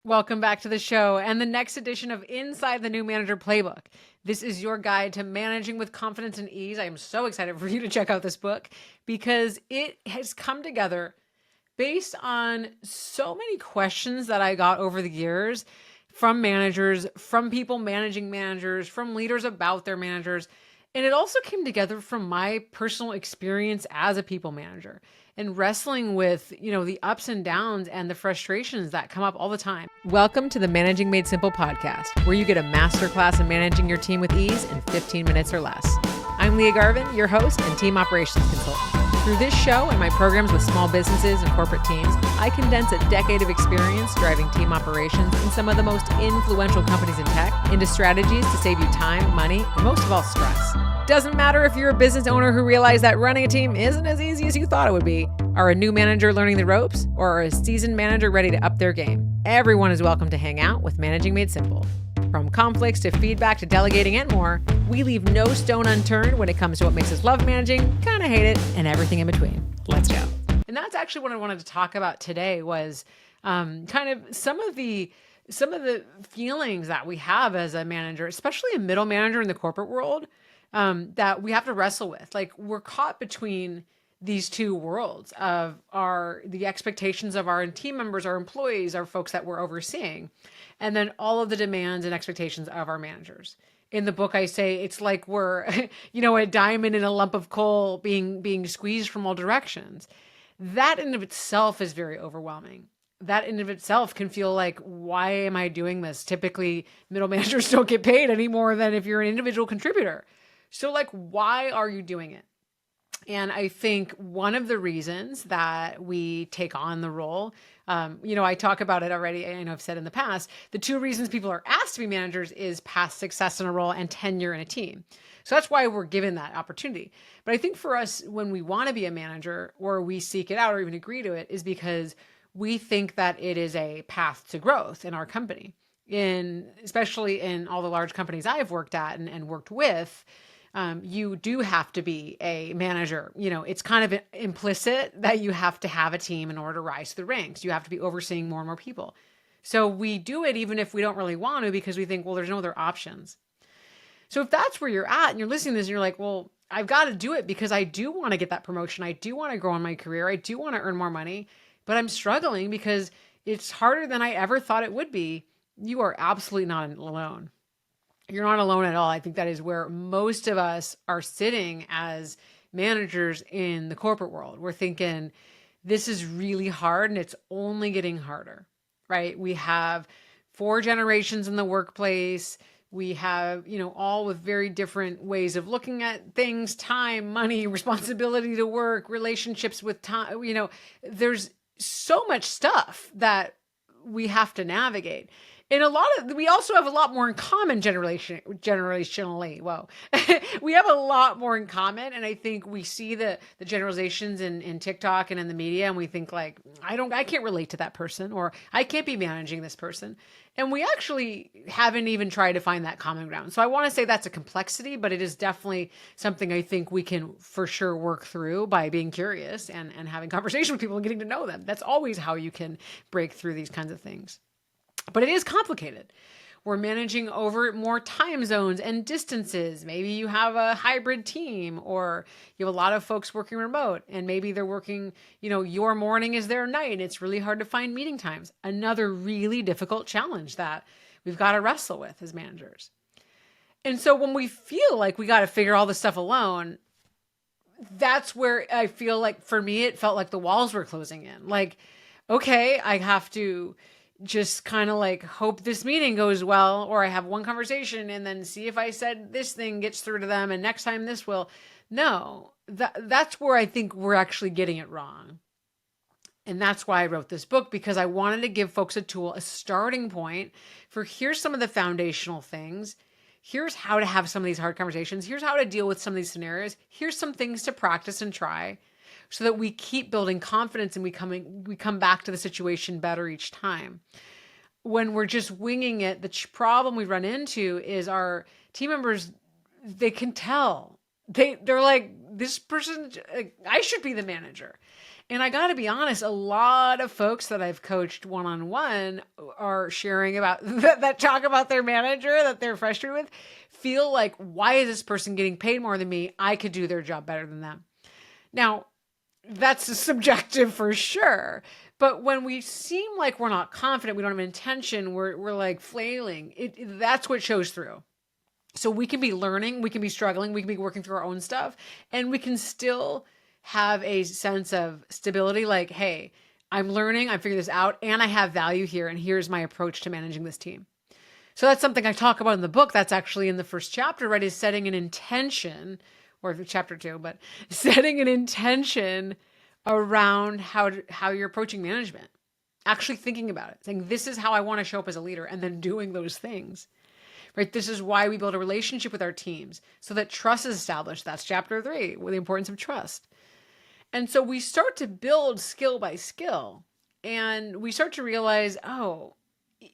Welcome back to the show and the next edition of Inside the New Manager Playbook. This is your guide to managing with confidence and ease. I am so excited for you to check out this book because it has come together based on so many questions that I got over the years from managers, from people managing managers, from leaders about their managers. And it also came together from my personal experience as a people manager and wrestling with, the ups and downs and the frustrations that come up all the time. Welcome to the Managing Made Simple podcast, where you get a masterclass in managing your team with ease in 15 minutes or less. I'm Leah Garvin, your host and team operations consultant. Through this show and my programs with small businesses and corporate teams, I condense a decade of experience driving team operations in some of the most influential companies in tech into strategies to save you time, money, and most of all, stress. Doesn't matter if you're a business owner who realized that running a team isn't as easy as you thought it would be, are a new manager learning the ropes, or are a seasoned manager ready to up their game. Everyone is welcome to hang out with Managing Made Simple. From conflicts to feedback to delegating and more, we leave no stone unturned when it comes to what makes us love managing, kind of hate it, and everything in between. Let's go. And that's actually what I wanted to talk about today was kind of some of the feelings that we have as a manager, especially a middle manager in the corporate world, that we have to wrestle with. Like, we're caught between these two worlds of the expectations of our team members, our employees, our folks that we're overseeing, and then all of the demands and expectations of our managers. In the book, I say it's like we're, a diamond in a lump of coal being squeezed from all directions. That in of itself is very overwhelming. That in of itself can feel like, why am I doing this? Typically, middle managers don't get paid any more than if you're an individual contributor. So, why are you doing it? And I think one of the reasons that we take on the role, I talk about it already. I know I've said in the past, the two reasons people are asked to be managers is past success in a role and tenure in a team. So that's why we're given that opportunity. But I think for us, when we want to be a manager or we seek it out or even agree to it, is because we think that it is a path to growth in our company. Especially in all the large companies I've worked at and worked with, you do have to be a manager. It's kind of implicit that you have to have a team in order to rise to the ranks. You have to be overseeing more and more people. So we do it even if we don't really want to, because we think, well, there's no other options. So if that's where you're at and you're listening to this and you're like, well, I've got to do it because I do want to get that promotion. I do want to grow in my career. I do want to earn more money, but I'm struggling because it's harder than I ever thought it would be. You are absolutely not alone. You're not alone at all. I think that is where most of us are sitting as managers in the corporate world. We're thinking, this is really hard and it's only getting harder, right? We have 4 generations in the workplace. We have, all with very different ways of looking at things, time, money, responsibility to work, relationships with time. There's so much stuff that we have to navigate. And we also have a lot more in common generationally. Whoa. We have a lot more in common. And I think we see the generalizations in TikTok and in the media, and we think I can't relate to that person, or I can't be managing this person. And we actually haven't even tried to find that common ground. So I want to say that's a complexity, but it is definitely something I think we can for sure work through by being curious and having conversation with people and getting to know them. That's always how you can break through these kinds of things. But it is complicated. We're managing over more time zones and distances. Maybe you have a hybrid team, or you have a lot of folks working remote, and maybe they're working, your morning is their night, and it's really hard to find meeting times. Another really difficult challenge that we've got to wrestle with as managers. And so when we feel like we got to figure all this stuff alone, that's where I feel like, for me, it felt like the walls were closing in. Okay, I have to just kind of hope this meeting goes well, or I have one conversation and then see if I said this thing gets through to them and next time this will. No, that's where I think we're actually getting it wrong. And that's why I wrote this book, because I wanted to give folks a tool, a starting point for here's some of the foundational things. Here's how to have some of these hard conversations. Here's how to deal with some of these scenarios. Here's some things to practice and try, so that we keep building confidence and we come back to the situation better each time. When we're just winging it, the problem we run into is our team members, they can tell. They're like, this person, I should be the manager. And I got to be honest, a lot of folks that I've coached one-on-one are sharing about that talk about their manager that they're frustrated with, feel like, why is this person getting paid more than me? I could do their job better than them. Now, that's subjective for sure. But when we seem like we're not confident, we don't have intention, we're like flailing, that's what shows through. So we can be learning, we can be struggling, we can be working through our own stuff, and we can still have a sense of stability, like, hey, I'm learning, I'm figuring this out, and I have value here, and here's my approach to managing this team. So that's something I talk about in the book. That's actually in the first chapter, right? Is setting an intention, or chapter 2, but setting an intention around how you're approaching management. Actually thinking about it, saying, this is how I want to show up as a leader, and then doing those things. Right? This is why we build a relationship with our teams, so that trust is established. That's chapter 3, with the importance of trust. And so we start to build skill by skill, and we start to realize, oh,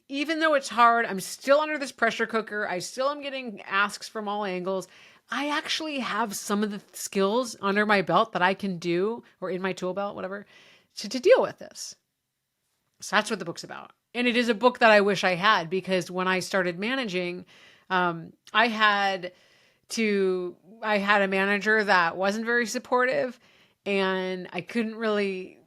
even though it's hard, I'm still under this pressure cooker. I still am getting asks from all angles. I actually have some of the skills under my belt that I can do, or in my tool belt, whatever, to deal with this. So that's what the book's about. And it is a book that I wish I had, because when I started managing, I had a manager that wasn't very supportive, and I couldn't really,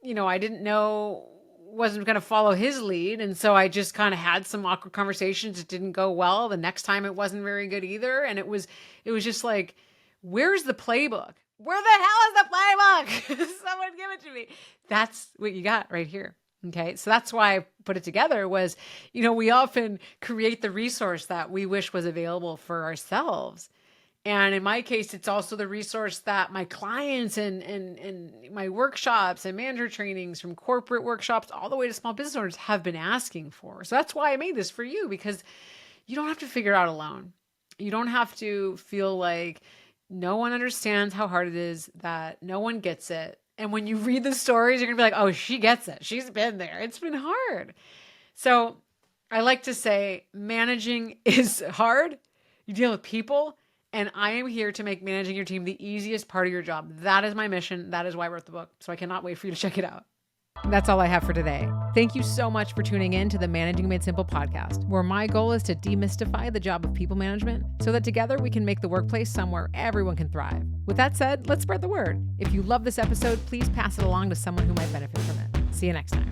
I didn't know, wasn't going to follow his lead. And so I just kind of had some awkward conversations. It didn't go well. The next time it wasn't very good either. And it was just like, where's the playbook? Where the hell is the playbook? Someone give it to me. That's what you got right here. Okay. So that's why I put it together was, we often create the resource that we wish was available for ourselves. And in my case, it's also the resource that my clients and my workshops and manager trainings, from corporate workshops all the way to small business owners, have been asking for. So that's why I made this for you, because you don't have to figure it out alone. You don't have to feel like no one understands how hard it is, that no one gets it. And when you read the stories, you're going to be like, oh, she gets it. She's been there. It's been hard. So I like to say managing is hard. You deal with people. And I am here to make managing your team the easiest part of your job. That is my mission. That is why I wrote the book. So I cannot wait for you to check it out. That's all I have for today. Thank you so much for tuning in to the Managing Made Simple podcast, where my goal is to demystify the job of people management so that together we can make the workplace somewhere everyone can thrive. With that said, let's spread the word. If you love this episode, please pass it along to someone who might benefit from it. See you next time.